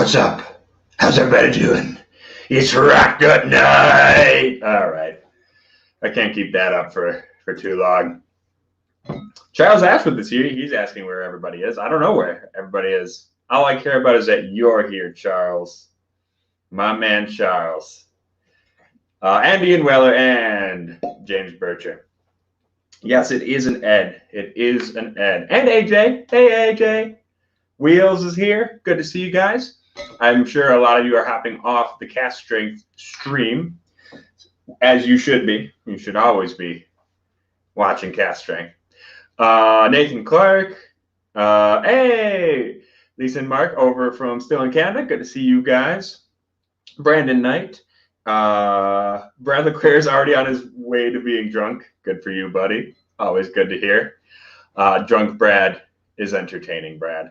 What's up? How's everybody doing? It's rock good night. All right. I can't keep that up for too long. Charles Ashwood this year, he's asking where everybody is. I don't know where everybody is. All I care about is that you're here, Charles. My man, Charles. And Ian Weller and James Bircher. Yes, it is an Ed. It is an Ed. And AJ. Hey, AJ. Wheels is here. Good to see you guys. I'm sure a lot of you are hopping off the Cast Strength stream, as you should be. You should always be watching Cast Strength. Nathan Clark. Hey, Lisa and Mark over from still in Canada. Good to see you guys. Brandon Knight. Brad Liqueur is already on his way to being drunk. Good for you, buddy. Always good to hear. Drunk Brad is entertaining, Brad.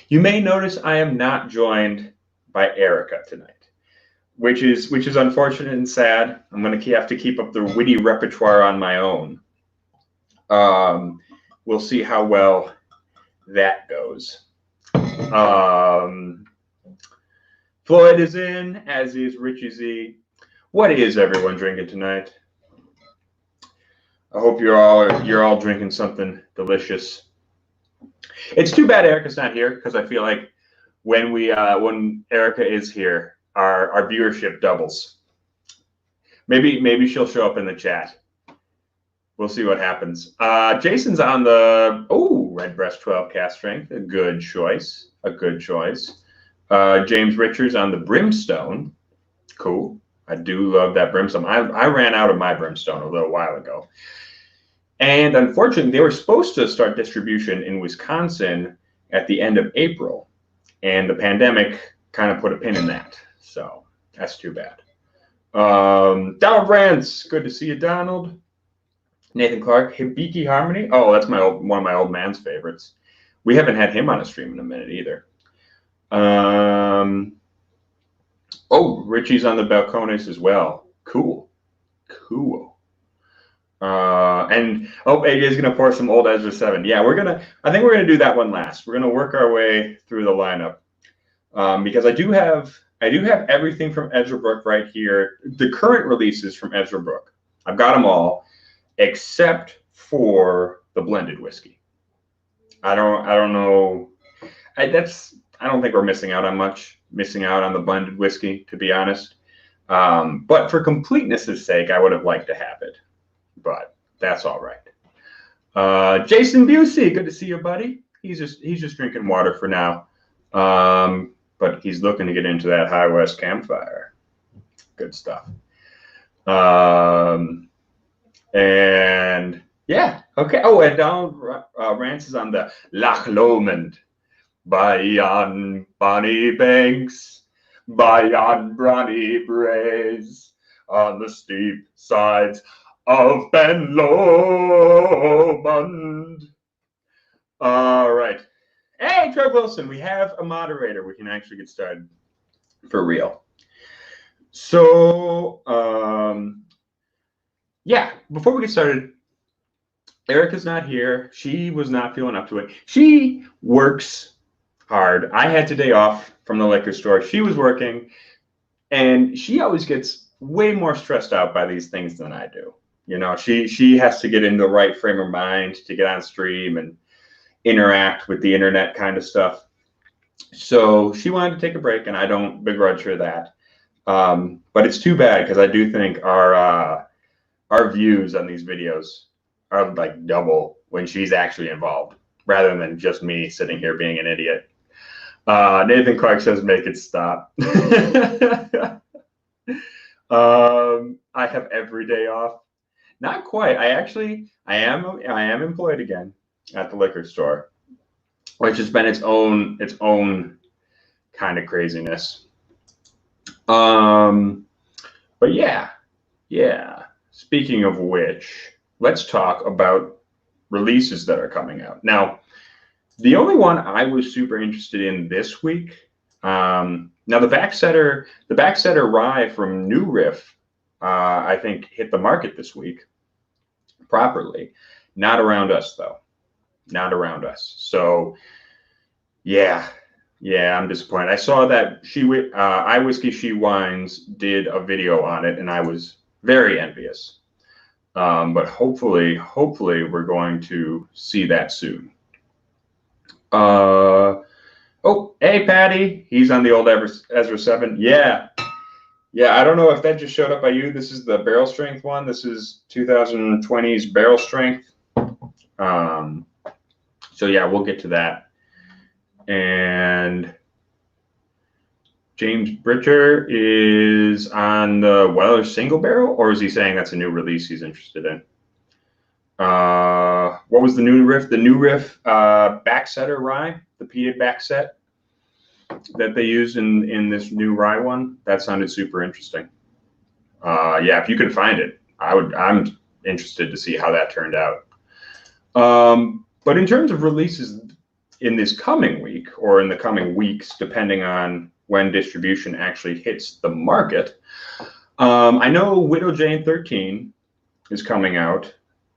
You may notice I am not joined by Erica tonight, which is unfortunate and sad. I'm going to have to keep up the witty repertoire on my own. We'll see how well that goes. Floyd is in, as is Richie Z. What is everyone drinking tonight? I hope you're all drinking something delicious. It's too bad Erica's not here, because I feel like when Erica is here, our viewership doubles. Maybe she'll show up in the chat. We'll see what happens. Jason's on the Redbreast 12 Cast Strength. A good choice. A good choice. James Richards on the Brimstone. Cool. I do love that Brimstone. I ran out of my Brimstone a little while ago. And unfortunately, they were supposed to start distribution in Wisconsin at the end of April. And the pandemic kind of put a pin in that. So that's too bad. Donald Brands, good to see you, Donald. Nathan Clark, Hibiki Harmony. Oh, that's one of my old man's favorites. We haven't had him on a stream in a minute either. Richie's on the Balcones as well. Cool. And AJ's gonna pour some Old Ezra 7. Yeah, I think we're gonna do that one last. We're gonna work our way through the lineup. Because I do have everything from Ezra Brook right here. The current releases from Ezra Brook. I've got them all, except for the blended whiskey. I don't know. I don't think we're missing out on much. Missing out on the blended whiskey, to be honest. But for completeness' sake, I would have liked to have it. But that's all right. Jason Busey, good to see you, buddy. He's just drinking water for now. But he's looking to get into that High West Campfire. Good stuff. And yeah, okay. Oh, and Donald Rance is on the Loch Lomond. By yon bonny banks, by yon brawny braes, on the steep sides of Ben Lomond. All right. Hey, Trev Wilson, we have a moderator. We can actually get started for real. So, yeah, before we get started, Erica's not here. She was not feeling up to it. She works hard. I had today off from the liquor store. She was working, and she always gets way more stressed out by these things than I do. You know, she has to get in the right frame of mind to get on stream and interact with the internet kind of stuff. So she wanted to take a break, and I don't begrudge her that. But it's too bad, because I do think our views on these videos are like double when she's actually involved, rather than just me sitting here being an idiot. Nathan Clark says, make it stop. I have every day off. Not quite. I am employed again at the liquor store, which has been its own kind of craziness. But yeah. Speaking of which, let's talk about releases that are coming out. Now, the only one I was super interested in this week, now the Backsetter Rye from New Riff, I think hit the market this week properly. Not around us though. Not around us. So yeah, Yeah, I'm disappointed. I saw that I Whiskey She Wines did a video on it, and I was very envious. But hopefully we're going to see that soon. Oh, hey, Patty. He's on the old Ezra 7. Yeah. Yeah, I don't know if that just showed up by you. This is the barrel strength one. This is 2020's barrel strength. So, yeah, we'll get to that. And James Britcher is on the Weller single barrel, or is he saying that's a new release he's interested in? What was the new riff? The new riff backsetter rye, the peated backset that they used in this new rye one. That sounded super interesting. Yeah, if you can find it, I'm interested to see how that turned out. But in terms of releases in this coming week or in the coming weeks, depending on when distribution actually hits the market, I know Widow Jane 13 is coming out.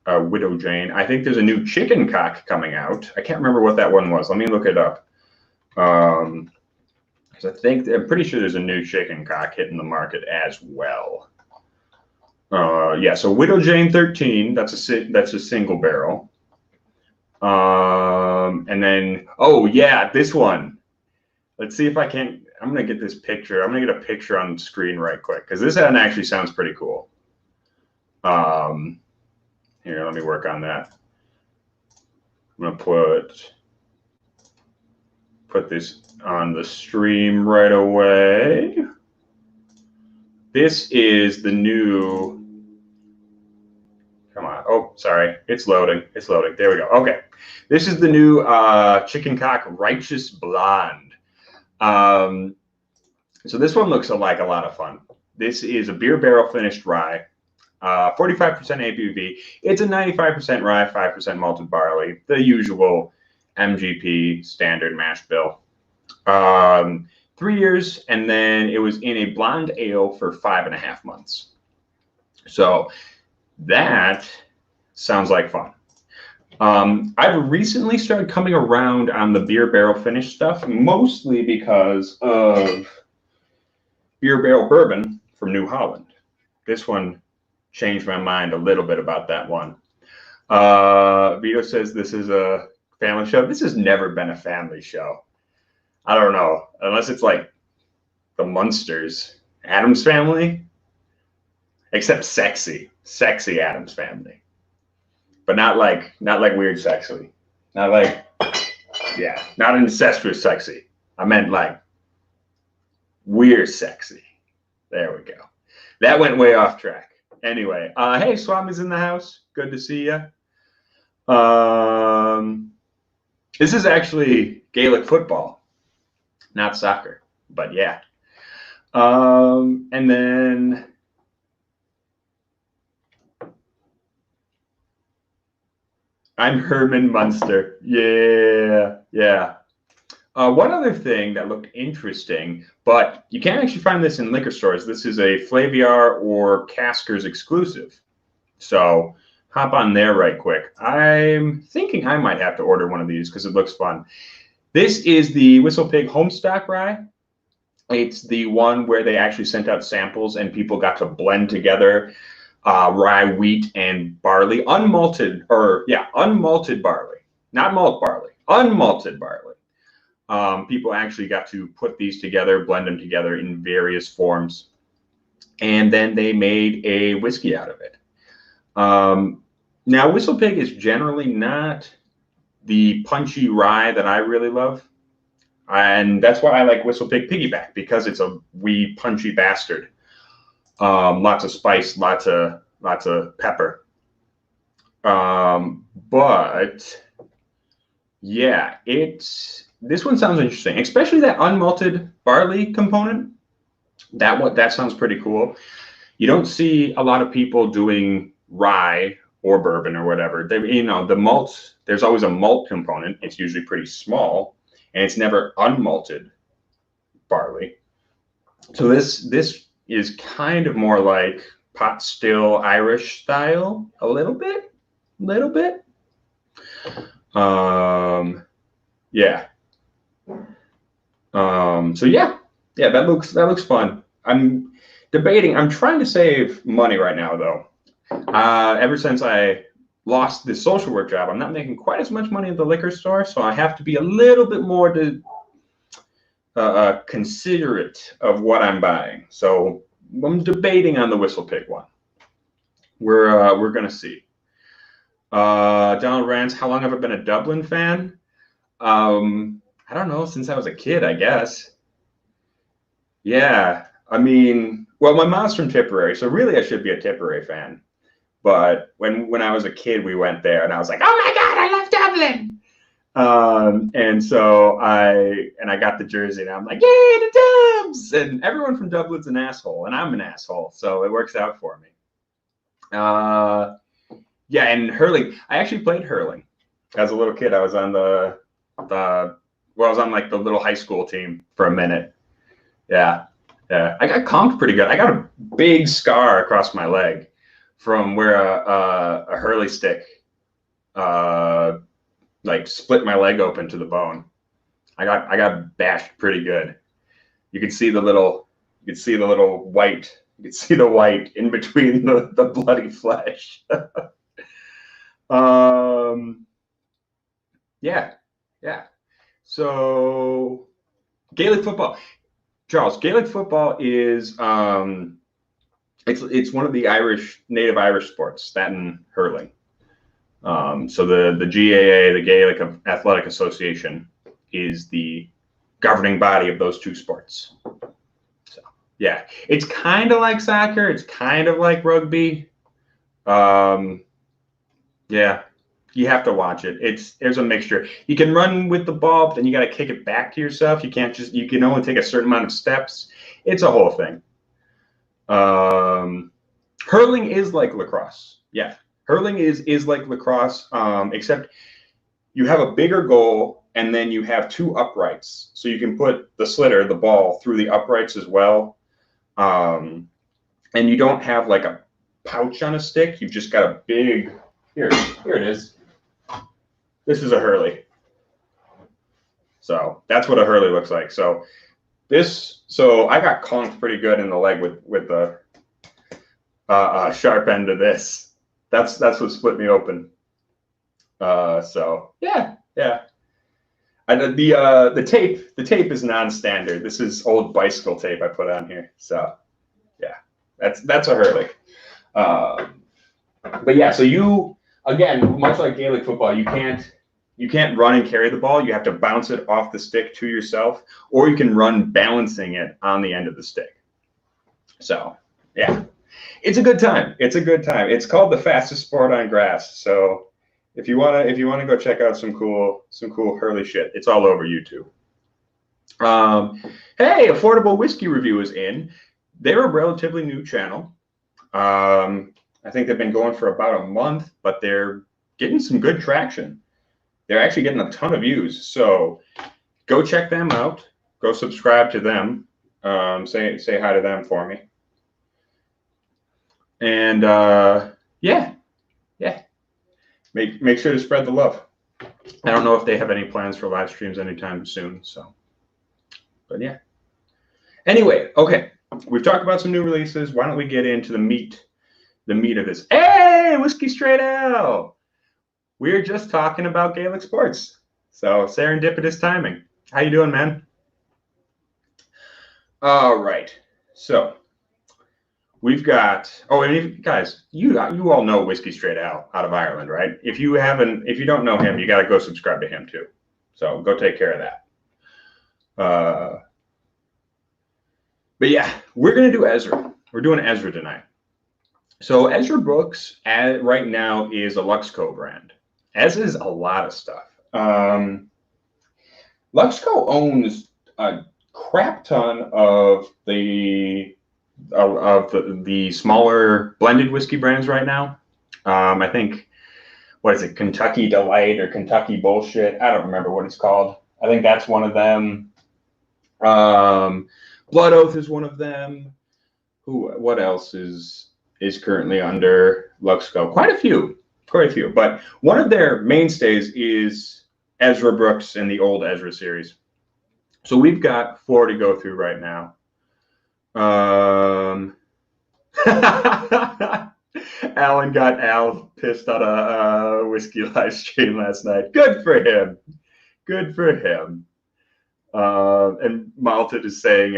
Widow Jane. I think there's a new chicken cock coming out. I can't remember what that one was. Let me look it up. Because I'm pretty sure there's a new chicken cock hitting the market as well. Yeah, so Widow Jane 13. That's a single barrel. And then yeah, this one. Let's see if I can. I'm gonna get this picture. I'm gonna get a picture on the screen right quick because this one actually sounds pretty cool. Here, let me work on that. I'm gonna put this on the stream right away. This is the new. Come on. Oh, sorry. It's loading. It's loading. There we go. Okay. This is the new Chicken Cock Righteous Blonde. So this one looks like a lot of fun. This is a beer barrel finished rye. 45% ABV. It's a 95% rye, 5% malted barley, the usual MGP standard mash bill. 3 years, and then it was in a blonde ale for 5.5 months. So that sounds like fun. I've recently started coming around on the beer barrel finish stuff, mostly because of Beer Barrel Bourbon from New Holland. This one changed my mind a little bit about that one. Vito says this is a family show. This has never been a family show. I don't know, unless it's like the Munsters, Addams Family, except sexy Addams Family, but not like weird sexy, not like, yeah, not incestuous sexy. I meant like weird sexy. There we go. That went way off track. Anyway, hey, Swami's in the house. Good to see you. This is actually Gaelic football, not soccer, but yeah. And then I'm Herman Munster. Yeah. One other thing that looked interesting, but you can't actually find this in liquor stores. This is a Flaviar or Caskers exclusive. So hop on there right quick. I'm thinking I might have to order one of these because it looks fun. This is the Whistlepig Homestock Rye. It's the one where they actually sent out samples and people got to blend together rye, wheat, and barley. Unmalted barley. Not malt barley. Unmalted barley. People actually got to put these together, blend them together in various forms, and then they made a whiskey out of it. Now, Whistlepig is generally not the punchy rye that I really love, and that's why I like Whistlepig Piggyback, because it's a wee punchy bastard. Lots of spice, lots of pepper. But yeah, this one sounds interesting, especially that unmalted barley component. That sounds pretty cool. You don't see a lot of people doing rye or bourbon or whatever. The malts, there's always a malt component. It's usually pretty small, and it's never unmalted barley. So this is kind of more like pot still Irish style, a little bit. Yeah. So yeah, that looks fun. I'm debating. I'm trying to save money right now, though. Ever since I lost the social work job, I'm not making quite as much money at the liquor store, so I have to be a little bit more considerate of what I'm buying. So I'm debating on the Whistlepig one. We're gonna see. Donald Rance, how long have I been a Dublin fan? I don't know, since I was a kid, I guess. Yeah, I mean, well, my mom's from Tipperary, so really I should be a Tipperary fan. But when I was a kid, we went there, and I was like, oh my God, I love Dublin. And so I got the jersey, and I'm like, yay, the Dubs! And everyone from Dublin's an asshole, and I'm an asshole, so it works out for me. Yeah, and hurling. I actually played hurling as a little kid. I was on I was on like the little high school team for a minute. Yeah. I got conked pretty good. I got a big scar across my leg from where a hurley stick like split my leg open to the bone. I got bashed pretty good. You could see the little white. You could see the white in between the bloody flesh. Yeah. So Gaelic football. Charles, Gaelic football is it's one of the native Irish sports, that and hurling. So the GAA, the Gaelic Athletic Association, is the governing body of those two sports. So yeah, it's kind of like soccer. It's kind of like rugby. Yeah, you have to watch it. There's a mixture. You can run with the ball, but then you got to kick it back to yourself. You can only take a certain amount of steps. It's a whole thing. Hurling is like lacrosse. Yeah, hurling is like lacrosse, except you have a bigger goal, and then you have two uprights, so you can put the slitter, the ball, through the uprights as well. And you don't have like a pouch on a stick. You've just got a big. Here it is. This is a hurley. So that's what a hurley looks like. So I got conked pretty good in the leg with the sharp end of this. That's what split me open. So yeah. The tape is non-standard. This is old bicycle tape I put on here. So yeah, that's a hurley. But yeah, so you. Again, much like Gaelic football, you can't run and carry the ball. You have to bounce it off the stick to yourself, or you can run balancing it on the end of the stick. So yeah, it's a good time. It's called the fastest sport on grass. So if you wanna go check out some cool hurley shit, it's all over YouTube. Hey, Affordable Whiskey Review is in. They're a relatively new channel. I think they've been going for about a month, but they're getting some good traction. They're actually getting a ton of views. So go check them out. Go subscribe to them. Say hi to them for me. And yeah. Make sure to spread the love. I don't know if they have any plans for live streams anytime soon. So, but yeah. Anyway, okay. We've talked about some new releases. Why don't we get into the meat of this? Hey, Whiskey Straight Ale. We're just talking about Gaelic sports. So serendipitous timing. How you doing, man? All right. So we've got, and guys, you all know Whiskey Straight Ale out of Ireland, right? If you don't know him, you got to go subscribe to him too. So go take care of that. But yeah, we're going to do Ezra. We're doing Ezra tonight. So Ezra Brooks right now is a Luxco brand, as is a lot of stuff. Luxco owns a crap ton of the smaller blended whiskey brands right now. I think, what is it, Kentucky Delight or Kentucky Bullshit? I don't remember what it's called. I think that's one of them. Blood Oath is one of them. What else is currently under Luxco? Quite a few. But one of their mainstays is Ezra Brooks and the Old Ezra series. So we've got 4 to go through right now. Alan got Al pissed on a whiskey live stream last night. Good for him. Good for him. And Malta is saying,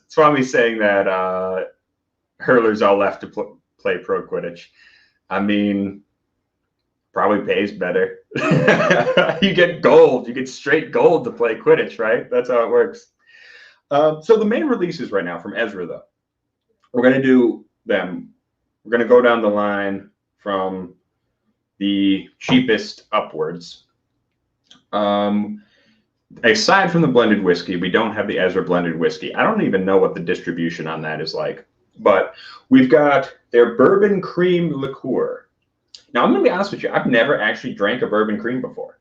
Swami's saying that hurlers all left to play pro Quidditch. I mean, probably pays better. You get gold. You get straight gold to play Quidditch, right? That's how it works. So the main releases right now from Ezra, though, we're going to do them. We're going to go down the line from the cheapest upwards. Aside from the blended whiskey, we don't have the Ezra blended whiskey. I don't even know what the distribution on that is like. But we've got their Bourbon Cream Liqueur. Now, I'm going to be honest with you. I've never actually drank a Bourbon Cream before.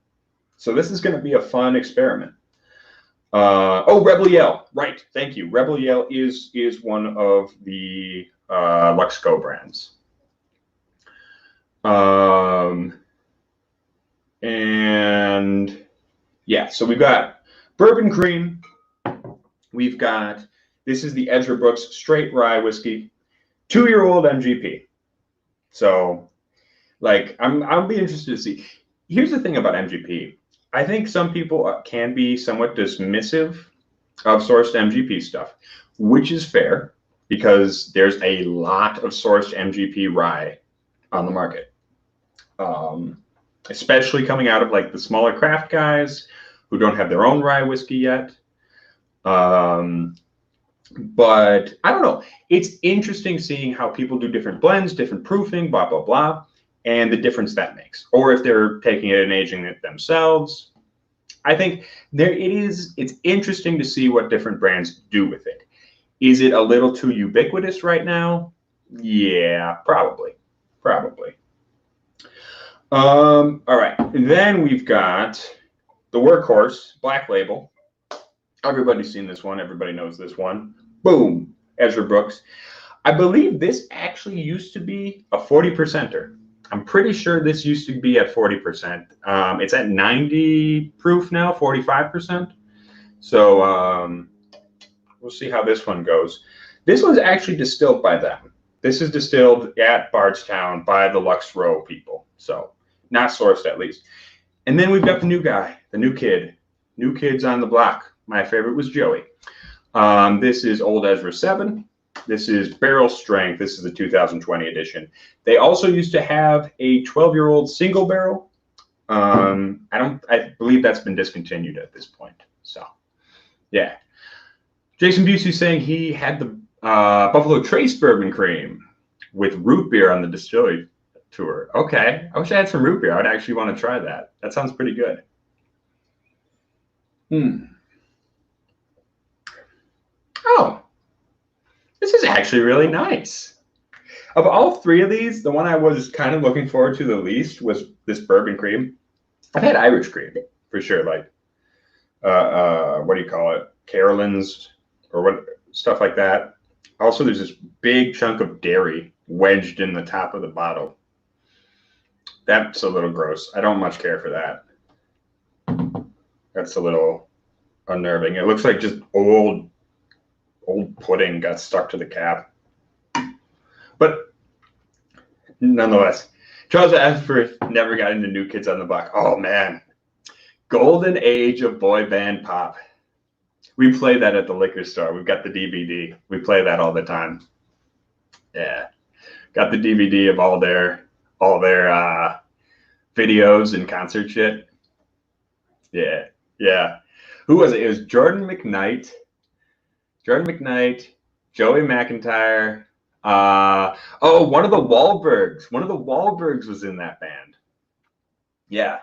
So this is going to be a fun experiment. Rebel Yell. Right. Thank you. Rebel Yell is one of the Luxco brands. And yeah, so we've got Bourbon Cream. We've got, this is the Ezra Brooks Straight Rye Whiskey, 2-year-old MGP. So, like, I'll be interested to see. Here's the thing about MGP. I think some people can be somewhat dismissive of sourced MGP stuff, which is fair because there's a lot of sourced MGP rye on the market, especially coming out of like the smaller craft guys who don't have their own rye whiskey yet. But I don't know. It's interesting seeing how people do different blends, different proofing, blah, blah, blah, and the difference that makes. Or if they're taking it and aging it themselves. I think it's interesting to see what different brands do with it. Is it a little too ubiquitous right now? Yeah, probably. All right. And then we've got the Workhorse Black Label. Everybody's seen this one. Everybody knows this one. Boom. Ezra Brooks. I believe this actually used to be a 40%er. I'm pretty sure this used to be at 40%. It's at 90 proof now, 45%. So we'll see how this one goes. This one's actually distilled by them. This is distilled at Bardstown by the Lux Row people. So not sourced at least. And then we've got the new guy, the new kid. New kids on the block. My favorite was Joey. This is Old Ezra 7. This is barrel strength. This is the 2020 edition. They also used to have a 12-year-old single barrel. I believe that's been discontinued at this point. So, yeah. Jason Busey saying he had the Buffalo Trace Bourbon Cream with root beer on the distillery tour. Okay. I wish I had some root beer. I would actually want to try that. That sounds pretty good. Oh. This is actually really nice. Of all 3 of these, the one I was kind of looking forward to the least was this Bourbon Cream. I've had Irish cream for sure, like what do you call it? Carolyn's or what stuff like that. Also, there's this big chunk of dairy wedged in the top of the bottle. That's a little gross. I don't much care for that. That's a little unnerving. It looks like just old pudding got stuck to the cap. But nonetheless, Charles Ashford never got into New Kids on the Block. Oh, man. Golden Age of Boy Band Pop. We play that at the liquor store. We've got the DVD. We play that all the time. Yeah. Got the DVD of all their videos and concert shit. Yeah. Who was it? It was Jordan McKnight, Joey McIntyre. One of the Wahlbergs. One of the Wahlbergs was in that band. Yeah.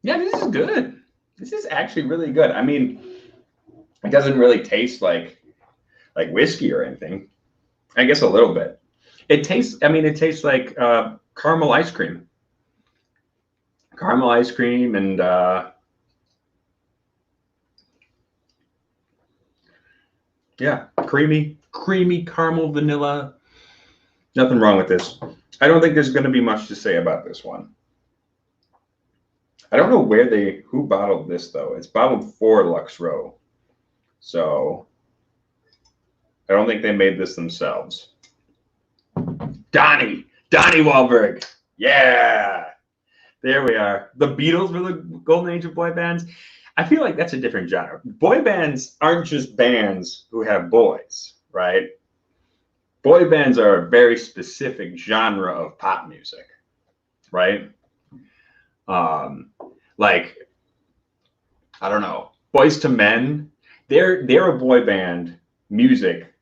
Yeah, this is good. This is actually really good. I mean, it doesn't really taste like whiskey or anything. I guess a little bit. It tastes like caramel ice cream. Caramel ice cream and yeah, creamy caramel vanilla. Nothing wrong with this. I don't think there's going to be much to say about this one. I don't know who bottled this though. It's bottled for Lux Row. So I don't think they made this themselves. Donnie Wahlberg. Yeah. There we are. The Beatles were the golden age of boy bands. I feel like that's a different genre. Boy bands aren't just bands who have boys, right? Boy bands are a very specific genre of pop music, right? Like, I don't know, Boys to Men, they're a boy band music,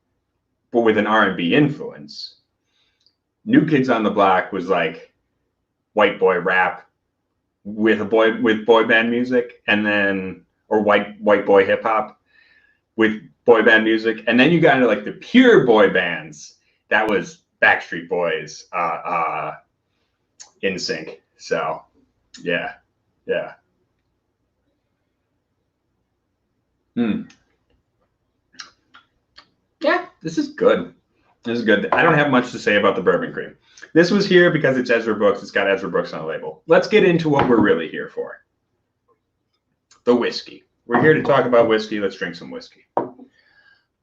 but with an R&B influence. New Kids on the Block was like white boy rap with boy band music, and then or white boy hip hop with boy band music, and then you got into like the pure boy bands. That was Backstreet Boys, NSYNC. So yeah. Yeah, this is good. This is good. I don't have much to say about the Bourbon Cream. This was here because it's Ezra Brooks. It's got Ezra Brooks on the label. Let's get into what we're really here for. The whiskey. We're here to talk about whiskey. Let's drink some whiskey.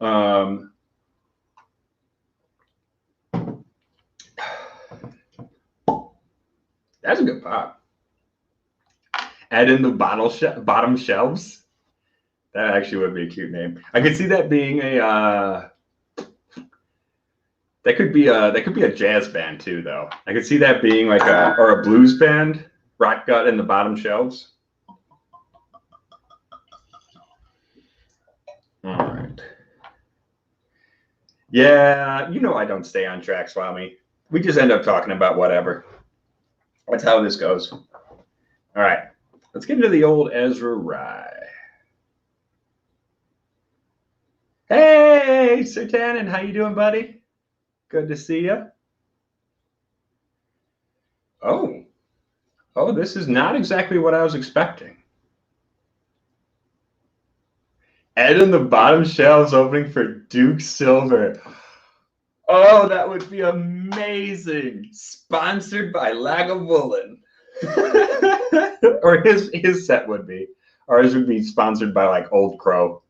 That's a good pop. Add in the bottom shelves. That actually would be a cute name. I could see that being a that could be a jazz band too, though. I could see that being like a blues band. Rock Gut and the Bottom Shelves. All right. Yeah, you know I don't stay on track, Swami. We just end up talking about whatever. That's how this goes. All right. Let's get into the Old Ezra Rye. Hey, Sir Tannen, how you doing, buddy? Good to see you. Oh, this is not exactly what I was expecting. Ed in the Bottom Shelves opening for Duke Silver. Oh, that would be amazing. Sponsored by Lagavulin. Or his set would be. Ours would be sponsored by like Old Crow.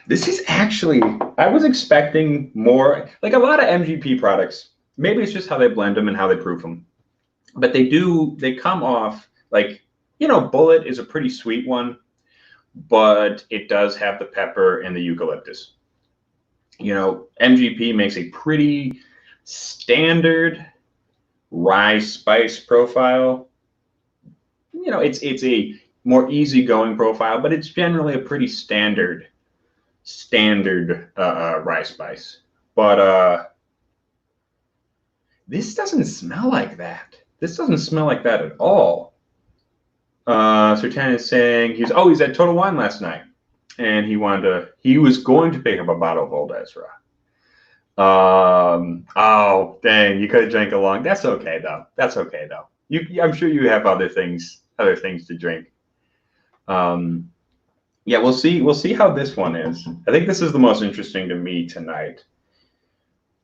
This is actually, I was expecting more, like a lot of MGP products. Maybe it's just how they blend them and how they proof them. But they come off like, Bullet is a pretty sweet one, but it does have the pepper and the eucalyptus. MGP makes a pretty standard rye spice profile. It's a more easygoing profile, but it's generally a pretty standard rye spice. But this doesn't smell like that. This doesn't smell like that at all. Sertan is saying he's at Total Wine last night, and he was going to pick up a bottle of Old Ezra. Oh dang, you could have drank along. That's okay though. I'm sure you have other things to drink. Yeah, we'll see how this one is. I think this is the most interesting to me tonight.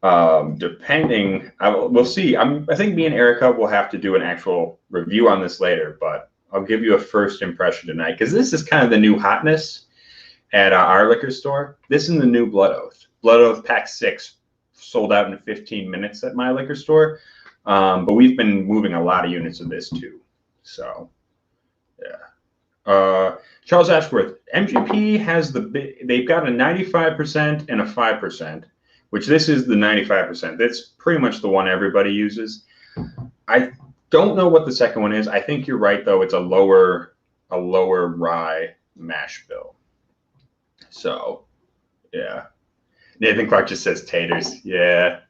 We'll see. I think me and Erica will have to do an actual review on this later, but I'll give you a first impression tonight because this is kind of the new hotness at our liquor store. This is the new Blood Oath. Blood Oath Pack 6 sold out in 15 minutes at my liquor store, but we've been moving a lot of units of this too. So, yeah. Charles Ashworth, MGP has they've got a 95% and a 5%, which this is the 95%. That's pretty much the one everybody uses. I don't know what the second one is. I think you're right though. It's a lower rye mash bill. So, yeah. Nathan Clark just says taters. Yeah.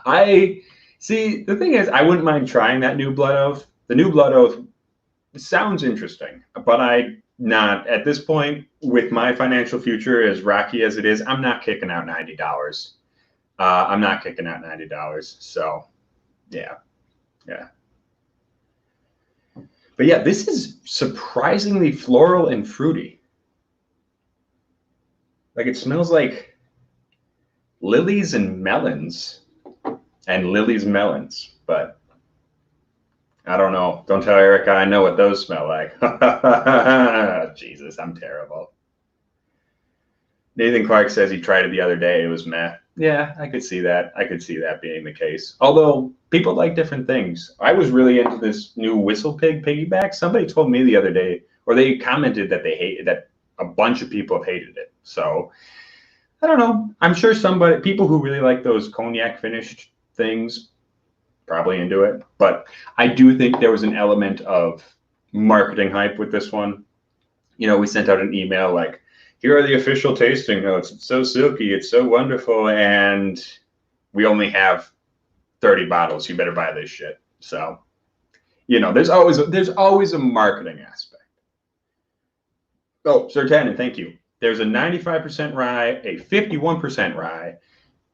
I see. The thing is, I wouldn't mind trying that new Blood Oath. The new Blood Oath sounds interesting, but not at this point with my financial future as rocky as it is. I'm not kicking out $90. I'm not kicking out $90. So, yeah. But yeah, this is surprisingly floral and fruity. Like it smells like lilies and melons and Lily's melons, but I don't know. Don't tell Erica I know what those smell like. Jesus, I'm terrible. Nathan Clark says he tried it the other day. It was meh. Yeah, I could see that. I could see that being the case. Although people like different things. I was really into this new Whistlepig piggyback. Somebody told me the other day, or they commented that they hated that. A bunch of people have hated it. So I don't know. I'm sure people who really like those cognac finished things, probably into it. But I do think there was an element of marketing hype with this one. You know, we sent out an email like, here are the official tasting notes. It's so silky. It's so wonderful. And we only have 30 bottles. You better buy this shit. So, you know, there's always a marketing aspect. Oh, Sir Tannen, thank you. There's a 95% rye, a 51% rye,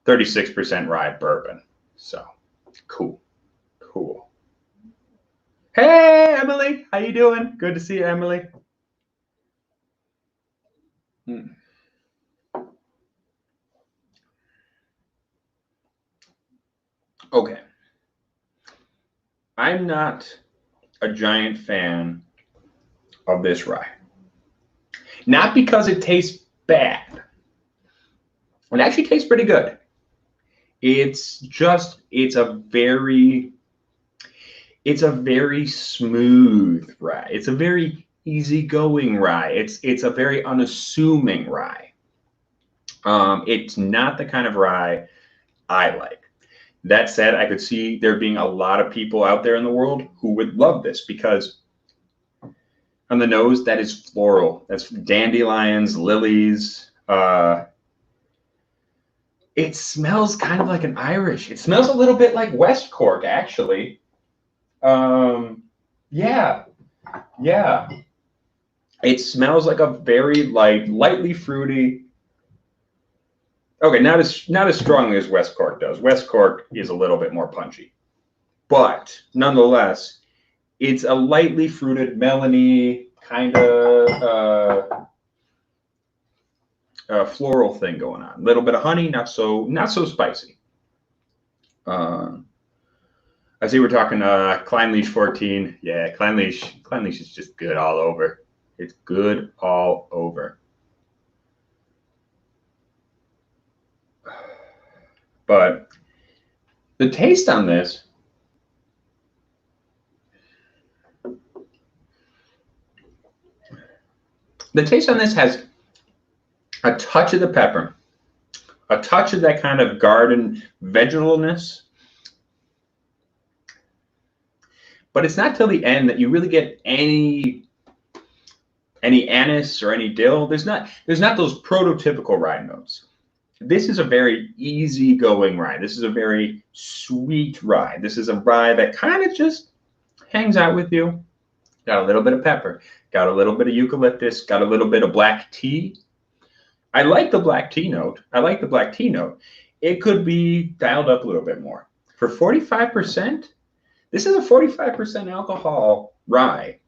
36% rye bourbon. So, cool. Cool. Hey, Emily. How you doing? Good to see you, Emily. Okay. I'm not a giant fan of this rye. Not because it tastes bad. It actually tastes pretty good. It's a very smooth rye. It's a very easygoing rye. It's a very unassuming rye. It's not the kind of rye I like. That said, I could see there being a lot of people out there in the world who would love this because on the nose, that is floral. That's dandelions, lilies. It smells kind of like an Irish. It smells a little bit like West Cork, actually. Yeah. It smells like a very lightly fruity. Okay, not as strongly as West Cork does. West Cork is a little bit more punchy, but nonetheless, it's a lightly fruited, melony kind of floral thing going on. A little bit of honey, not so spicy. I see we're talking Climleash 14. Yeah, Climleash is just good all over. It's good all over. But the taste on this, has a touch of the pepper, a touch of that kind of garden vegetalness. But it's not till the end that you really get any anise or any dill. There's not those prototypical rye notes. This is a very easygoing rye. This is a very sweet rye. This is a rye that kind of just hangs out with you. Got a little bit of pepper, got a little bit of eucalyptus, got a little bit of black tea. I like the black tea note. It could be dialed up a little bit more. For 45%, this is a 45% alcohol rye.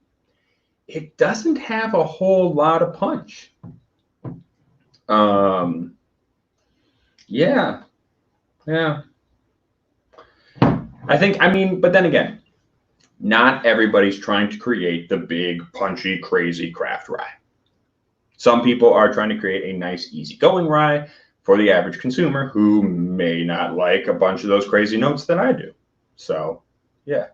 It doesn't have a whole lot of punch. Yeah. I mean, but then again, not everybody's trying to create the big, punchy, crazy craft rye. Some people are trying to create a nice, easygoing rye for the average consumer who may not like a bunch of those crazy notes that I do. So, yeah.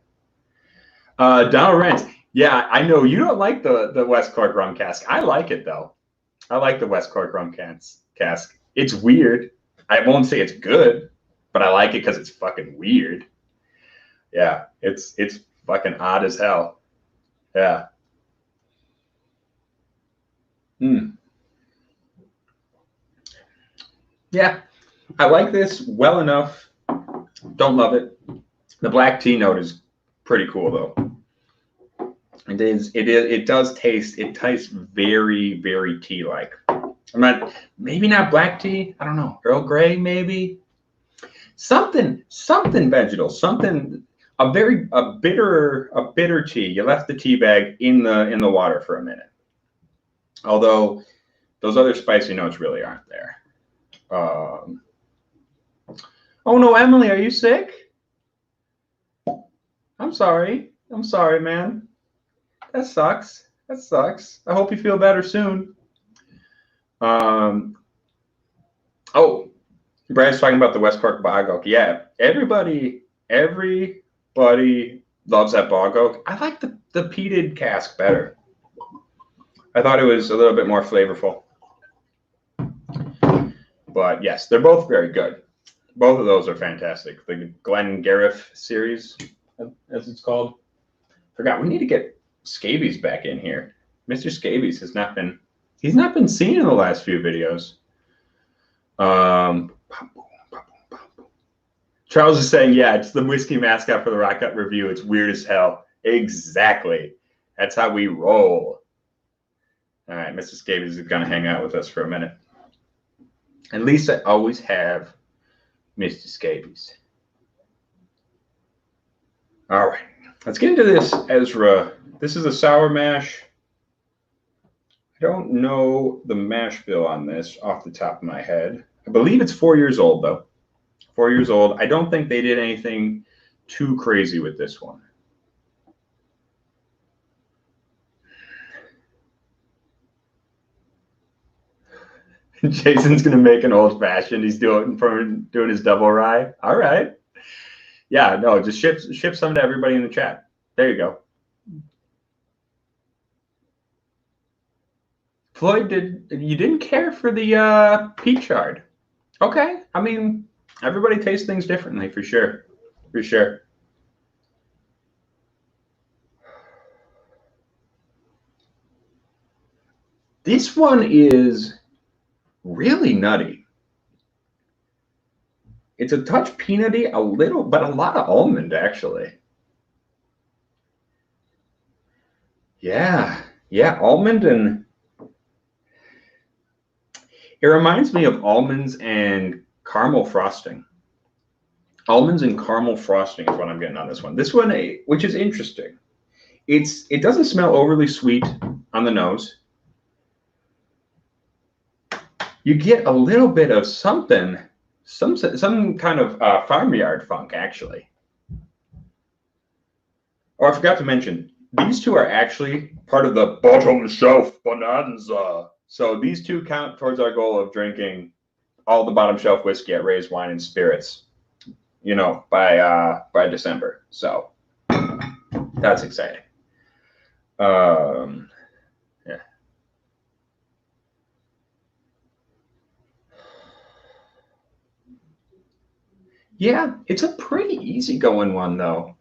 Donald Rance. Yeah, I know you don't like the West Cork rum cask. I like it, though. I like the West Cork rum cask. It's weird. I won't say it's good, but I like it because it's fucking weird. Yeah, it's fucking odd as hell. Yeah. Yeah, I like this well enough. Don't love it. The black tea note is pretty cool though. It does taste. It tastes very, very tea-like. Maybe not black tea. I don't know. Earl Grey, maybe. Something vegetal. A bitter tea. You left the tea bag in the water for a minute. Although Those other spicy notes really aren't there. Oh no, Emily, are you sick? I'm sorry. I'm sorry, man. That sucks. That sucks. I hope you feel better soon. Oh, Brad's talking about the West Cork bog oak. Yeah, everybody loves that bog oak. I like the peated cask better. I thought it was a little bit more flavorful. But yes, they're both very good. Both of those are fantastic. The Glengarriff series, as it's called. Forgot, we need to get Scabies back in here. Mr. Scabies has not been, he's not been seen in the last few videos. Charles is saying, yeah, it's the whiskey mascot for the Rock Cut review. It's weird as hell. Exactly. That's how we roll. All right, Mr. Scabies is going to hang out with us for a minute. At least I always have Mr. Scabies. All right, let's get into this Ezra. This is a sour mash. I don't know the mash bill on this off the top of my head. I believe it's 4 years old, though. 4 years old. I don't think they did anything too crazy with this one. Jason's gonna make an old fashioned. He's doing his double rye. All right. Yeah, no, just ship some to everybody in the chat. There you go. Floyd, you didn't care for the peach shard? Okay. I mean, everybody tastes things differently for sure. For sure. This one is really nutty. It's a touch peanutty, a little, but a lot of almond, actually. Yeah, almond, and it reminds me of almonds and caramel frosting. Almonds and caramel frosting is what I'm getting on this one. This one, which is interesting. It doesn't smell overly sweet on the nose. You get a little bit of something, some kind of farmyard funk, actually. Oh, I forgot to mention, these two are actually part of the bottom shelf bonanza. So these two count towards our goal of drinking all the bottom shelf whiskey at Ray's Wine and Spirits, you know, by December. So that's exciting. Yeah. Yeah, it's a pretty easygoing one, though.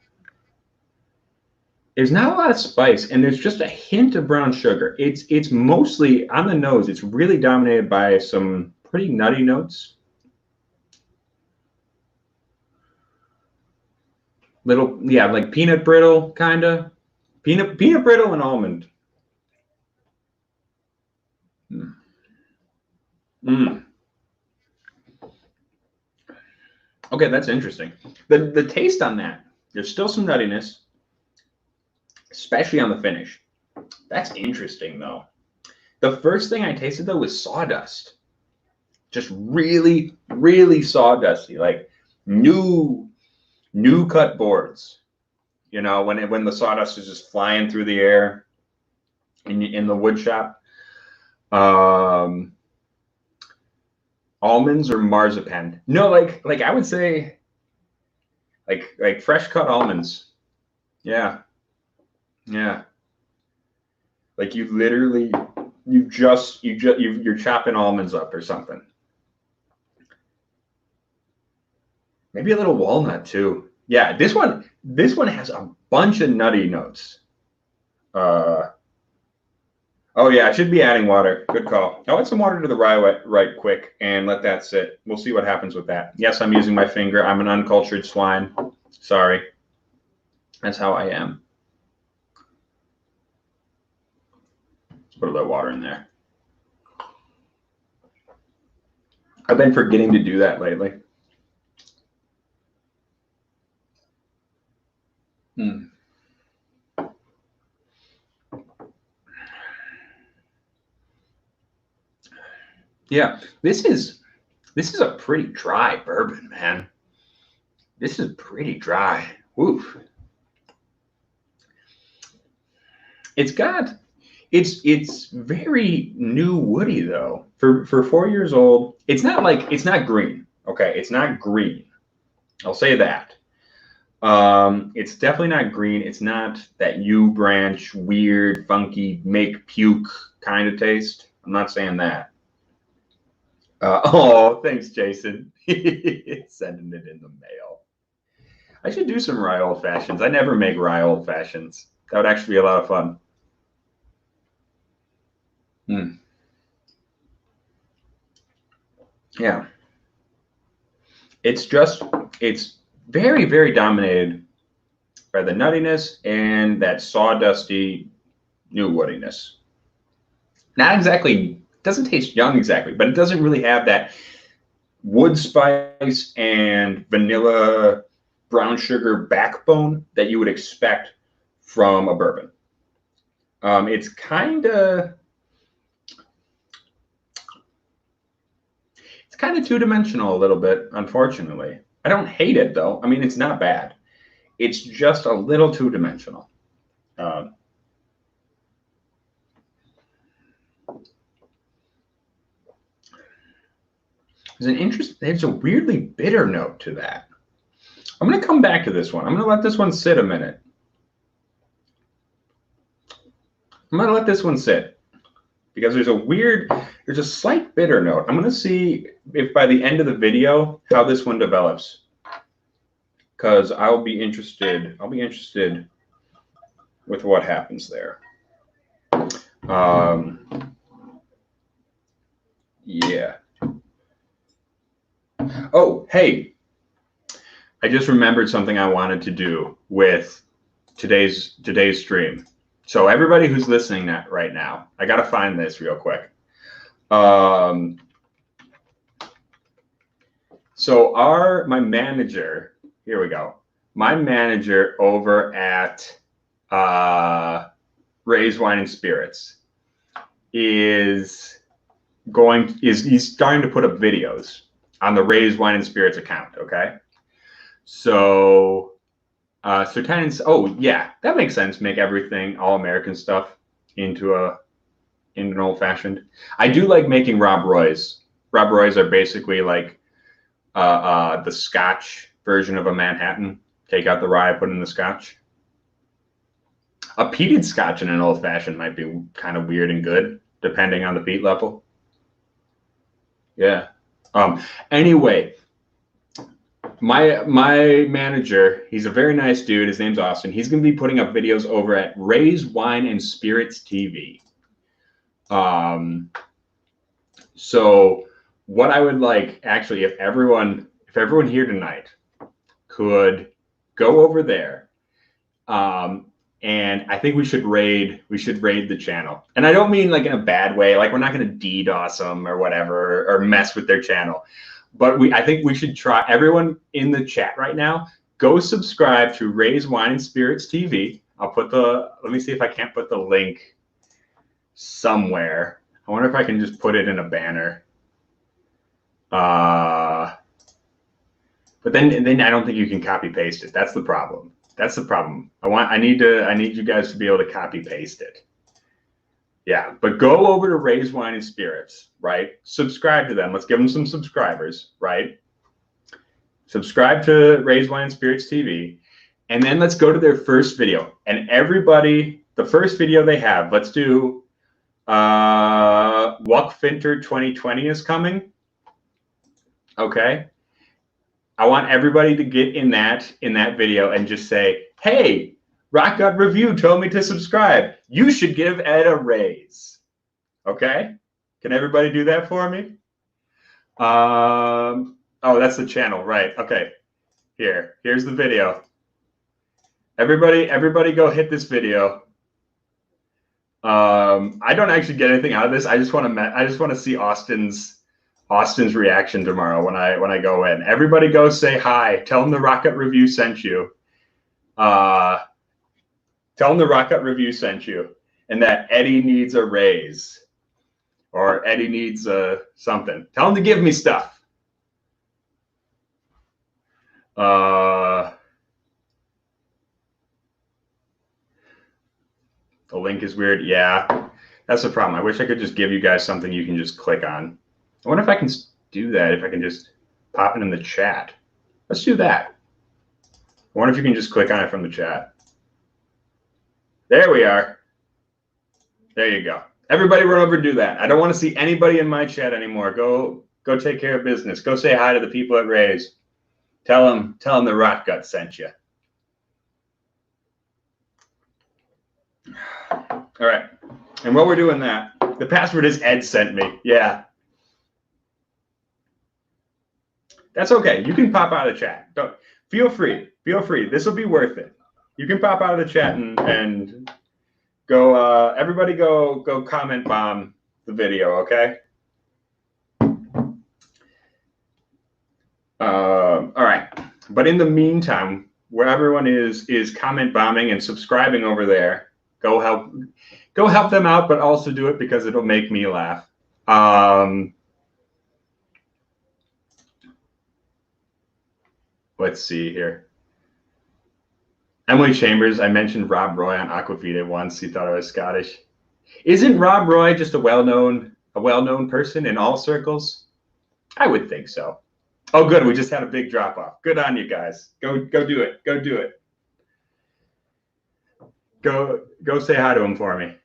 There's not a lot of spice, and there's just a hint of brown sugar. It's mostly on the nose. It's really dominated by some pretty nutty notes. Little, yeah, like peanut brittle, kind of. Peanut brittle and almond. Okay, that's interesting. The taste on that, there's still some nuttiness, especially on the finish. That's interesting, though. The first thing I tasted, though, was sawdust. Just really, really sawdusty, like new cut boards. You know, when the sawdust is just flying through the air in the wood shop. Almonds or marzipan? No, like I would say, like fresh cut almonds. Yeah. Like you literally, you're chopping almonds up or something. Maybe a little walnut too. Yeah, this one has a bunch of nutty notes. Oh yeah, I should be adding water. Good call. I'll add some water to the rye right quick and let that sit. We'll see what happens with that. Yes, I'm using my finger. I'm an uncultured swine. Sorry. That's how I am. Let's put a little water in there. I've been forgetting to do that lately. Yeah, this is a pretty dry bourbon, man. This is pretty dry. Oof. It's very new woody though. For 4 years old, it's not green. Okay, it's not green. I'll say that. It's definitely not green. It's not that U branch, weird, funky, make puke kind of taste. I'm not saying that. Oh, thanks, Jason. Sending it in the mail. I should do some rye old fashions. I never make rye old fashions. That would actually be a lot of fun. Yeah. It's very, very dominated by the nuttiness and that sawdusty new woodiness. Not exactly, doesn't taste young exactly, but it doesn't really have that wood spice and vanilla brown sugar backbone that you would expect from a bourbon. It's kind of two-dimensional a little bit, unfortunately. I don't hate it though. I mean, it's not bad. It's just a little two-dimensional. There's a weirdly bitter note to that. I'm going to come back to this one. I'm going to let this one sit a minute. I'm going to let this one sit because there's a slight bitter note. I'm going to see if by the end of the video how this one develops, because I'll be interested with what happens there. Yeah. Oh, hey, I just remembered something I wanted to do with today's stream. So everybody who's listening right now, I got to find this real quick. So my manager, here we go. My manager over at Ray's Wine and Spirits he's starting to put up videos on the Ray's Wine and Spirits account. Okay. So tenants, oh yeah, that makes sense. Make everything all American stuff into an old fashioned. I do like making Rob Roy's. Rob Roy's are basically like the Scotch version of a Manhattan. Take out the rye, put in the Scotch. A peated Scotch in an old fashioned might be kind of weird and good, depending on the peat level. Yeah. Anyway, my manager, he's a very nice dude. His name's Austin. He's going to be putting up videos over at Ray's Wine and Spirits TV. So what I would like, actually, if everyone here tonight could go over there, and I think we should raid the channel. And I don't mean like in a bad way, like we're not going to DDoS them or whatever or mess with their channel. But I think we should try, everyone in the chat right now, go subscribe to Ray's Wine and Spirits TV. Let me see if I can't put the link somewhere. I wonder if I can just put it in a banner. But then I don't think you can copy paste it. That's the problem. I need you guys to be able to copy paste it. Yeah, but go over to Ray's Wine and Spirits, right? Subscribe to them. Let's give them some subscribers, right? Subscribe to Ray's Wine and Spirits TV, and then let's go to their first video. And everybody, the first video they have, let's do Wuckfinter 2020 is coming. Okay. I want everybody to get in that video and just say, hey, Rock God Review told me to subscribe. You should give Ed a raise. Okay? Can everybody do that for me? Oh, that's the channel, right? Okay. Here's the video. Everybody go hit this video. I don't actually get anything out of this. I just want to see Austin's reaction tomorrow when I go in. Everybody go say hi. Tell him the Rocket Review sent you. Tell him the Rocket Review sent you and that Eddie needs a raise. or Eddie needs something. Tell him to give me stuff. The link is weird. Yeah, that's the problem. I wish I could just give you guys something you can just click on. I wonder if I can do that, if I can just pop it in the chat. Let's do that. I wonder if you can just click on it from the chat. There we are. There you go. Everybody run over and do that. I don't want to see anybody in my chat anymore. Go take care of business. Go say hi to the people at Ray's. Tell them the Rot Gut sent you. All right. And while we're doing that, the password is Ed sent me. Yeah. That's okay. You can pop out of the chat. Feel free. Feel free. This will be worth it. You can pop out of the chat and go. Everybody go comment bomb the video, okay? All right. But in the meantime, where everyone is comment bombing and subscribing over there, go help them out, but also do it because it'll make me laugh. Let's see here. Emily Chambers, I mentioned Rob Roy on Aquafina once. He thought I was Scottish. Isn't Rob Roy just a well-known person in all circles? I would think so. Oh, good. We just had a big drop-off. Good on you guys. Go do it. Go do it. Go say hi to him for me.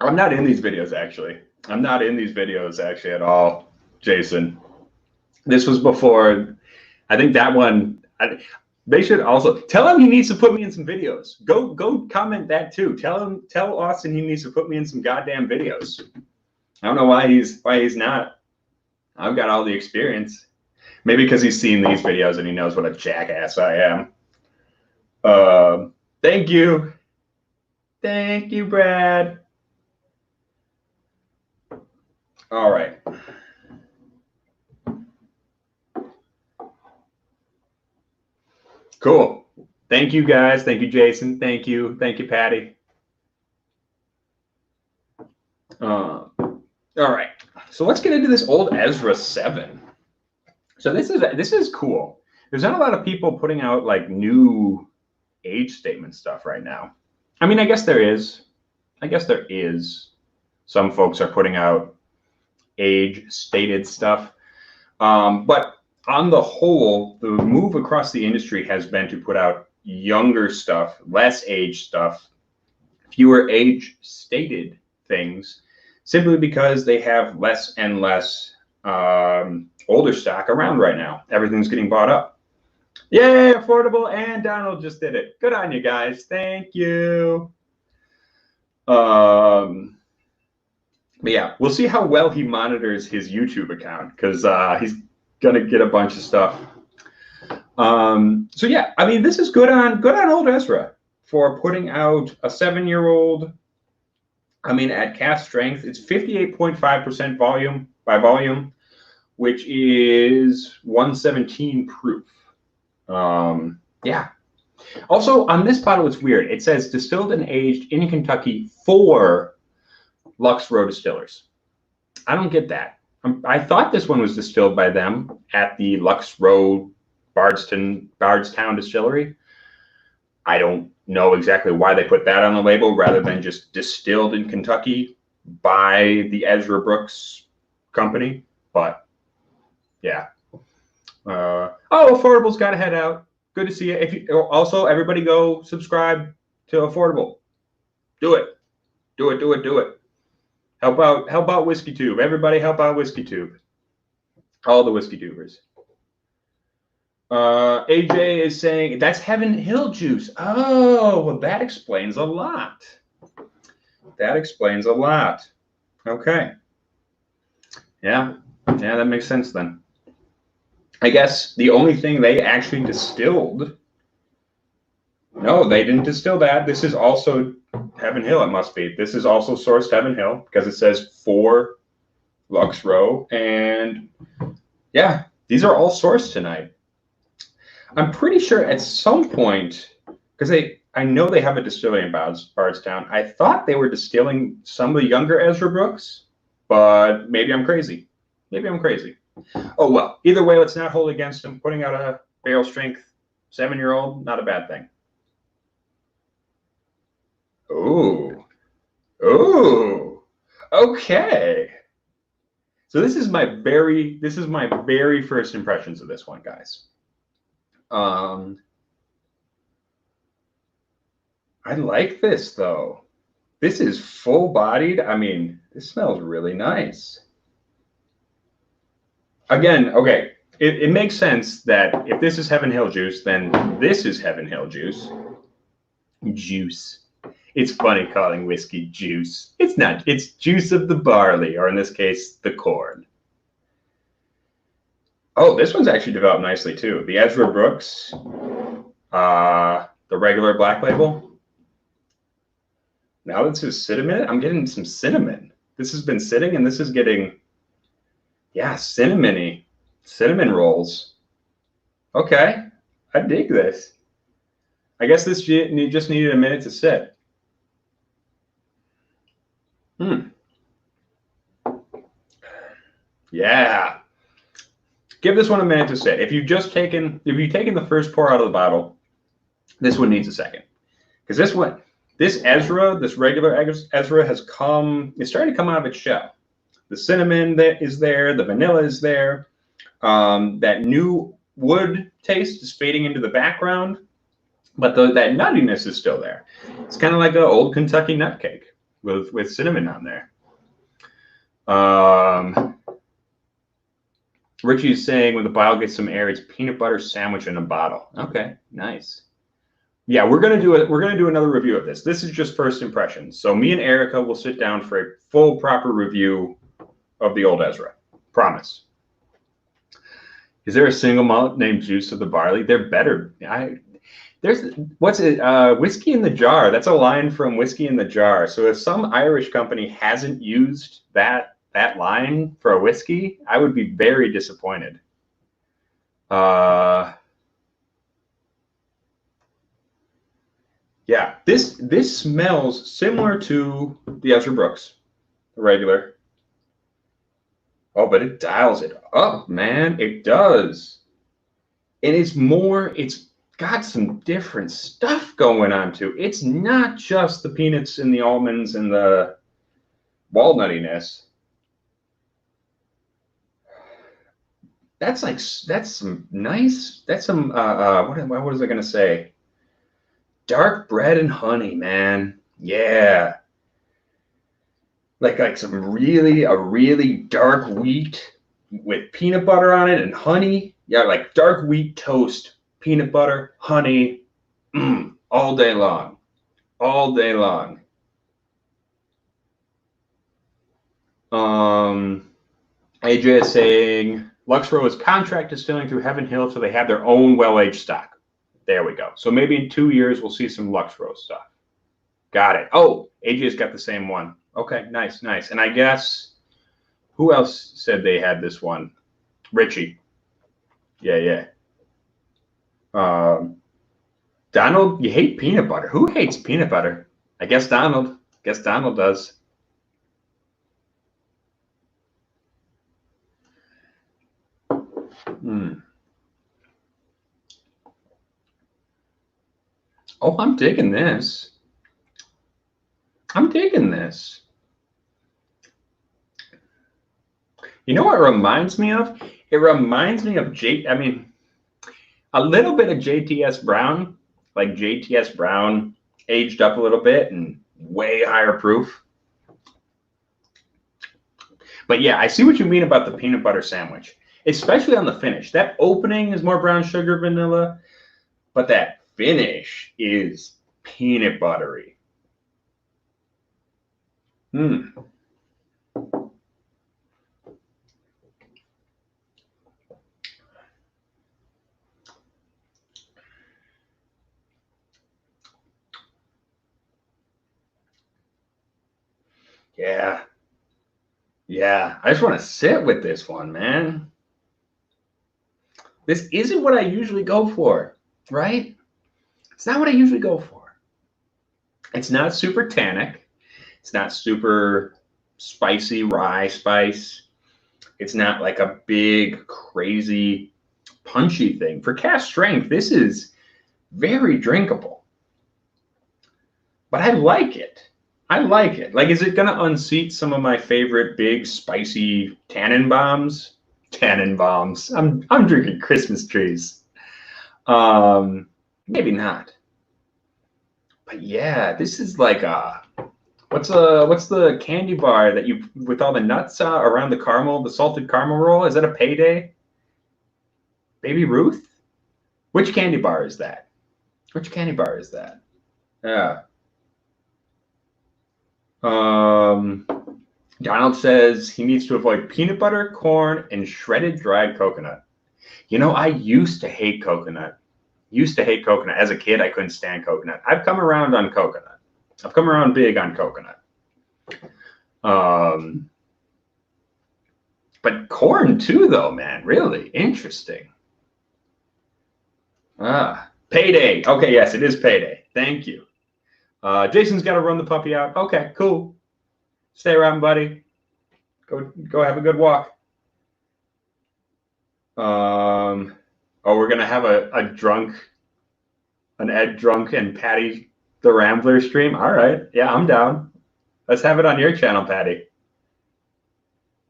I'm not in these videos, actually. I'm not in these videos, actually, at all, Jason. This was before, I think that one, they should also, tell him he needs to put me in some videos. Go comment that, too. Tell Austin he needs to put me in some goddamn videos. I don't know why he's not. I've got all the experience. Maybe because he's seen these videos and he knows what a jackass I am. Thank you. Thank you, Brad. All right. Cool. Thank you, guys. Thank you, Jason. Thank you. Thank you, Patty. All right. So let's get into this Old Ezra 7. So this is cool. There's not a lot of people putting out like new age statement stuff right now. I mean, I guess there is. Some folks are putting out age stated stuff. But on the whole, the move across the industry has been to put out younger stuff, less age stuff, fewer age stated things, simply because they have less and less older stock around right now. Everything's getting bought up. Yay, affordable, and Donald just did it. Good on you guys. Thank you. But yeah, we'll see how well he monitors his YouTube account, because he's gonna get a bunch of stuff. So yeah, I mean, this is good on Old Ezra for putting out a 7-year-old. I mean, at cask strength, it's 58.5% volume by volume, which is 117 proof. Yeah. Also, on this bottle, it's weird. It says distilled and aged in Kentucky for Lux Row Distillers. I don't get that. I thought this one was distilled by them at the Lux Row Bardstown Distillery. I don't know exactly why they put that on the label rather than just distilled in Kentucky by the Ezra Brooks company. But yeah. Oh, Affordable's got to head out. Good to see you. If you also, everybody go subscribe to Affordable. Do it. Do it. Do it. Do it. Help out Whiskey Tube. Everybody help out Whiskey Tube. All the Whiskey Tubers. AJ is saying that's Heaven Hill juice. Oh, well, that explains a lot. That explains a lot. Okay. Yeah, that makes sense then. I guess the only thing they actually distilled. No, they didn't distill that. This is also Heaven Hill, it must be. This is also sourced Heaven Hill because it says for Lux Row. And yeah, these are all sourced tonight. I'm pretty sure at some point, because I know they have a distillery in Bardstown. I thought they were distilling some of the younger Ezra Brooks, but maybe I'm crazy. Maybe I'm crazy. Oh, well, either way, let's not hold against them. Putting out a barrel strength 7-year-old, not a bad thing. Ooh. Ooh. Okay. So this is my very first impressions of this one, guys. I like this though. This is full-bodied. I mean, this smells really nice. Again, okay, it makes sense that if this is Heaven Hill juice, then this is Heaven Hill juice. Juice. It's funny calling whiskey juice. It's not. It's juice of the barley, or in this case, the corn. Oh, this one's actually developed nicely too. The Ezra Brooks, the regular black label. Now this is cinnamon. I'm getting some cinnamon. This has been sitting, and this is getting, yeah, cinnamon rolls. Okay, I dig this. I guess this just needed a minute to sit. Yeah. Give this one a minute to sit. If you've taken the first pour out of the bottle, this one needs a second. Because this Ezra, this regular Ezra it's starting to come out of its shell. The cinnamon that is there, the vanilla is there. That new wood taste is fading into the background, but that nuttiness is still there. It's kind of like an old Kentucky nut cake with cinnamon on there. Richie is saying when the bottle gets some air, it's peanut butter sandwich in a bottle. Okay, nice. Yeah, we're gonna do another review of this. This is just first impressions. So me and Erica will sit down for a full proper review of the Old Ezra. Promise. Is there a single malt named Juice of the Barley? They're better. Whiskey in the Jar. That's a line from Whiskey in the Jar. So if some Irish company hasn't used that line for a whiskey, I would be very disappointed. Yeah, this smells similar to the Ezra Brooks, the regular. Oh, but it dials it up, man. It does. And it's got some different stuff going on too. It's not just the peanuts and the almonds and the walnuttiness. That's some what was I gonna say? Dark bread and honey, man. Yeah. Like some a really dark wheat with peanut butter on it and honey. Yeah, like dark wheat toast, peanut butter, honey, all day long. All day long. AJ is saying Luxro is contract distilling through Heaven Hill, so they have their own well-aged stock. There we go. So maybe in 2 years we'll see some Luxro stuff. Got it. Oh, AJ's got the same one. Okay, nice. And I guess who else said they had this one? Richie. Yeah. Donald, you hate peanut butter. Who hates peanut butter? I guess Donald. Donald does. Oh, I'm digging this. You know what it reminds me of? It reminds me of a little bit of JTS Brown, like JTS Brown aged up a little bit and way higher proof. But yeah, I see what you mean about the peanut butter sandwich, especially on the finish. That opening is more brown sugar vanilla, but that finish is peanut buttery. Yeah. I just want to sit with this one, man. This isn't what I usually go for, right? It's not what I usually go for. It's not super tannic. It's not super spicy rye spice. It's not like a big, crazy, punchy thing. For cask strength, this is very drinkable. But I like it. I like it. Like, is it going to unseat some of my favorite big, spicy tannin bombs? Tannin bombs. I'm drinking Christmas trees. Maybe not. But yeah, this is like a what's the candy bar that you with all the nuts around the caramel, the salted caramel roll? Is that a Payday? Baby Ruth? Which candy bar is that? Which candy bar is that? Yeah. Donald says he needs to avoid peanut butter, corn, and shredded dried coconut. You know, I used to hate coconut. As a kid, I couldn't stand coconut. I've come around on coconut. I've come around big on coconut. But corn too, though, man. Really interesting. Payday. Okay, yes, it is Payday. Thank you. Jason's got to run the puppy out. Okay, cool. Stay around, buddy. Go have a good walk. Oh, we're gonna have an Ed Drunk and Patty the Rambler stream. All right, yeah, I'm down. Let's have it on your channel, Patty.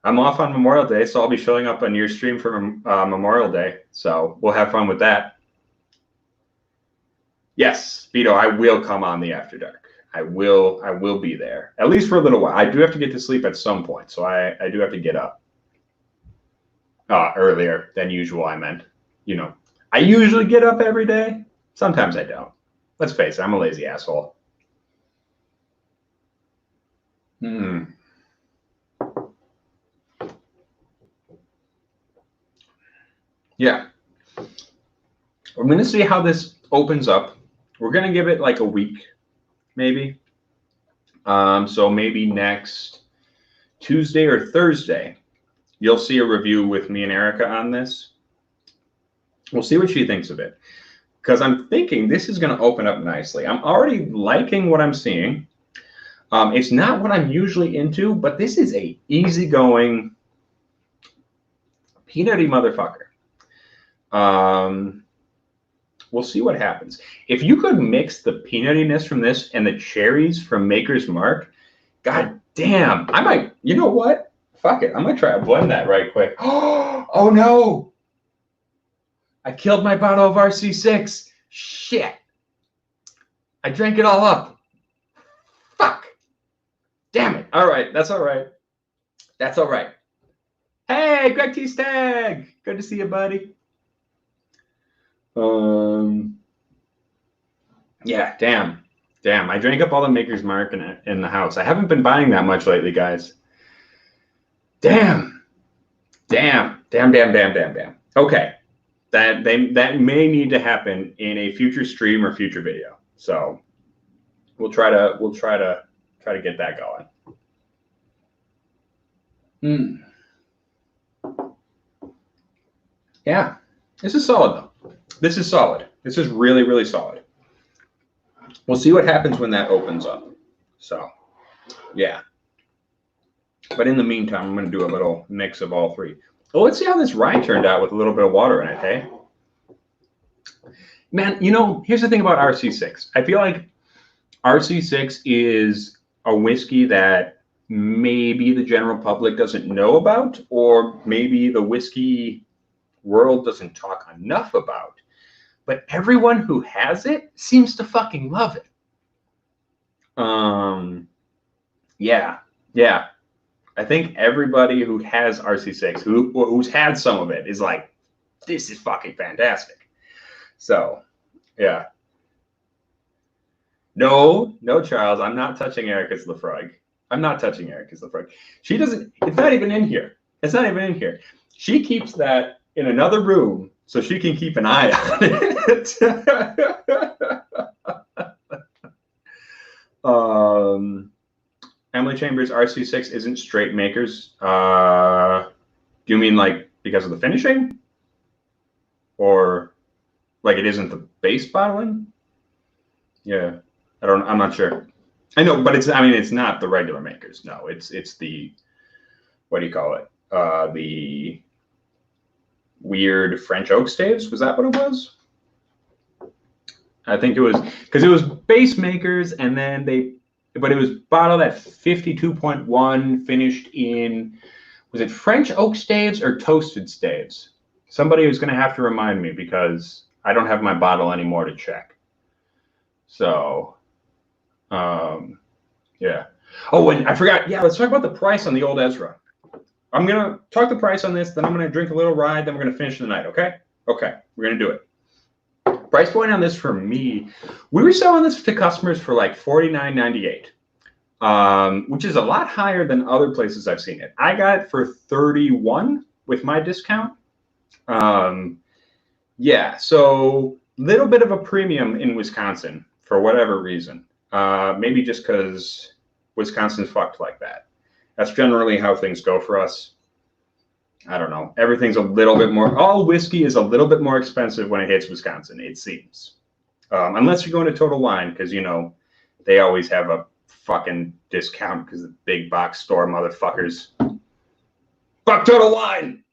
I'm off on Memorial Day, so I'll be showing up on your stream for Memorial Day. So we'll have fun with that. Yes, Vito, I will come on the After Dark. I will be there, at least for a little while. I do have to get to sleep at some point, so I do have to get up earlier than usual. I meant, you know, I usually get up every day. Sometimes I don't. Let's face it, I'm a lazy asshole. Yeah. I'm going to see how this opens up. We're going to give it like a week, maybe. So maybe next Tuesday or Thursday, you'll see a review with me and Erica on this. We'll see what she thinks of it. Because I'm thinking this is going to open up nicely. I'm already liking what I'm seeing. It's not what I'm usually into, but this is a easygoing, peanutty motherfucker. We'll see what happens. If you could mix the peanuttiness from this and the cherries from Maker's Mark, god damn, I might, you know what? Fuck it. I'm going to try to blend that right quick. Oh no. I killed my bottle of RC6. Shit. I drank it all up. Fuck. Damn it. All right. That's all right. That's all right. Hey, Greg T. Stag. Good to see you, buddy. Yeah, damn. I drank up all the Maker's Mark in the house. I haven't been buying that much lately, guys. Damn. Okay. That may need to happen in a future stream or future video. So we'll try to get that going. Yeah. This is solid though. This is solid. This is really, really solid. We'll see what happens when that opens up. So, yeah. But in the meantime, I'm going to do a little mix of all three. Well, let's see how this rye turned out with a little bit of water in it, hey? Man, you know, here's the thing about RC6. I feel like RC6 is a whiskey that maybe the general public doesn't know about, or maybe the whiskey world doesn't talk enough about. But everyone who has it seems to fucking love it. Yeah. I think everybody who has RC6, who's had some of it, is like, this is fucking fantastic. So, yeah. No, Charles, I'm not touching Erica's Lafroig. She doesn't, it's not even in here. She keeps that in another room so she can keep an eye on it. Emily Chambers, RC6 isn't straight Makers. Do you mean like because of the finishing? or like it isn't the base bottling. Yeah, I'm not sure. I know, but it's not the regular makers. No, it's the, what do you call it? The weird French oak staves. Was that what it was? I think it was, because it was base makers, and then but it was bottled at 52.1, finished in, was it French oak staves or toasted staves? Somebody was going to have to remind me, because I don't have my bottle anymore to check. So, yeah. Oh, and I forgot. Yeah, let's talk about the price on the Old Ezra. I'm going to talk the price on this, then I'm going to drink a little rye, then we're going to finish the night, okay? Okay, we're going to do it. Price point on this for me, we were selling this to customers for like $49.98, which is a lot higher than other places I've seen it. I got it for $31 with my discount. Yeah, so little bit of a premium in Wisconsin for whatever reason. Maybe just because Wisconsin's fucked like that. That's generally how things go for us. I don't know. Everything's a little bit more, all whiskey is a little bit more expensive when it hits Wisconsin, it seems. Unless you're going to Total Wine, because, you know, they always have a fucking discount because the big box store motherfuckers. Fuck Total Wine!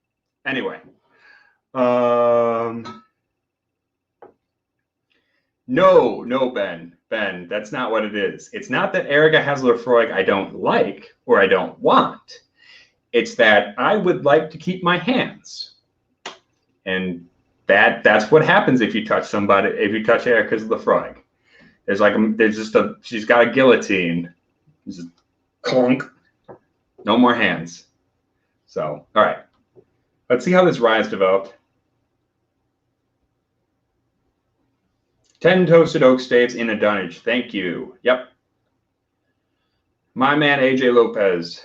Anyway. No, Ben, that's not what it is. It's not that Erica has Lefroy I don't like or I don't want. It's that I would like to keep my hands. And that's what happens if you touch somebody, if you touch Erica's Lefroy. She's got a guillotine. Just clunk. No more hands. So, all right. Let's see how this rye is developed. 10 toasted oak staves in a dunnage. Thank you. Yep. My man, AJ Lopez.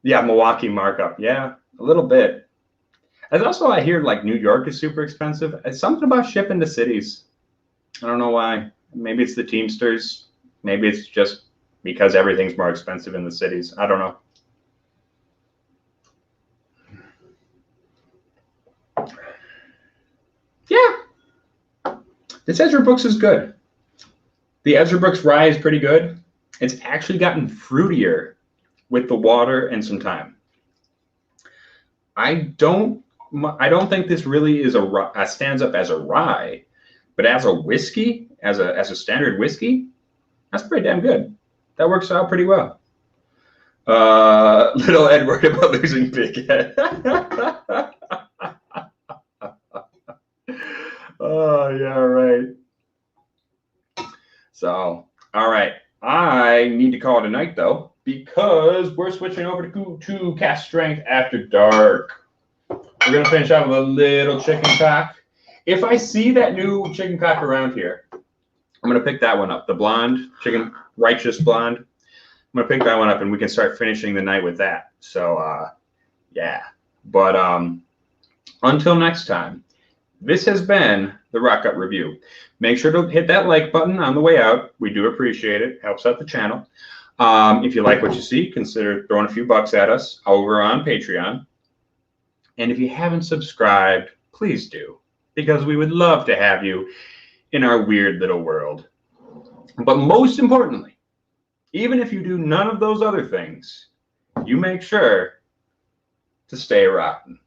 Yeah, Milwaukee markup. Yeah, a little bit. As also, I hear like New York is super expensive. It's something about shipping to cities. I don't know why. Maybe it's the Teamsters. Maybe it's just because everything's more expensive in the cities. I don't know. Yeah. This Ezra Brooks is good. The Ezra Brooks Rye is pretty good. It's actually gotten fruitier with the water and some time. I don't think this really is stands up as a rye, but as a whiskey, as a standard whiskey, that's pretty damn good. That works out pretty well. Little Ed worried about losing big head. Oh yeah, right. So, all right. I need to call it a night though, because we're switching over to Cast Strength After Dark. We're going to finish out with a little chicken cock. If I see that new chicken cock around here, I'm going to pick that one up. The blonde, chicken, righteous blonde. I'm going to pick that one up and we can start finishing the night with that. So, yeah. But until next time, this has been the Rock Up Review. Make sure to hit that like button on the way out. We do appreciate it. Helps out the channel. If you like what you see, consider throwing a few bucks at us over on Patreon. And if you haven't subscribed, please do, because we would love to have you in our weird little world. But most importantly, even if you do none of those other things, you make sure to stay rotten.